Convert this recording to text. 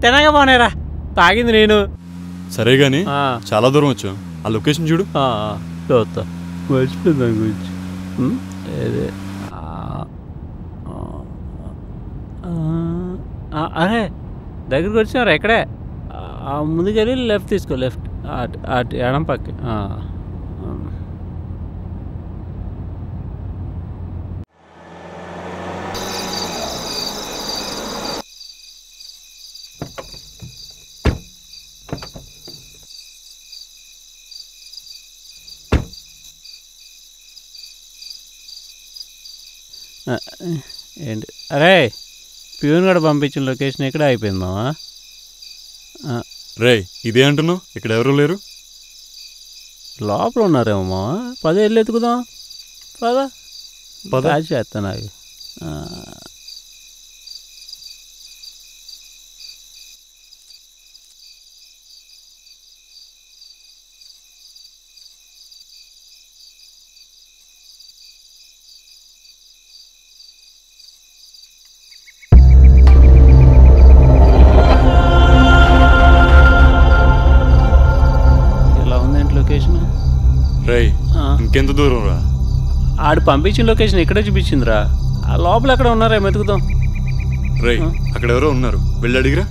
తినగా పోనేరా, తాగింది నేను. సరే గాని చాలా దూరం వచ్చాం, ఆ లొకేషన్ చూడు. చూస్తా, మర్చిపోయింది దాని గురించి. అరే దగ్గరికి వచ్చినారా? ఎక్కడే ముందుకెళ్ళి లెఫ్ట్ తీసుకో, లెఫ్ట్ అటు ఎడం పక్క. ఏంటి? అరే ప్యూన్ కూడా పంపించిన లొకేషన్ ఎక్కడ అయిపోయిందామా? రే ఇదే అంటున్నావు, ఇక్కడ ఎవరు లేరు. లోపల ఉన్నారేమో, 10 ఏళ్ళు ఎత్తుకుదాం. పద చేస్తా నాకు. ఇంకెంత దూరం రా? ఆడు పంపించిన లొకేషన్ ఎక్కడ చూపించిందిరా? ఆ లోపల ఎక్కడ ఉన్నారా? వెతుకుదాం. రే అక్కడ ఎవరో ఉన్నారు, వెళ్ళి అడిగిరా.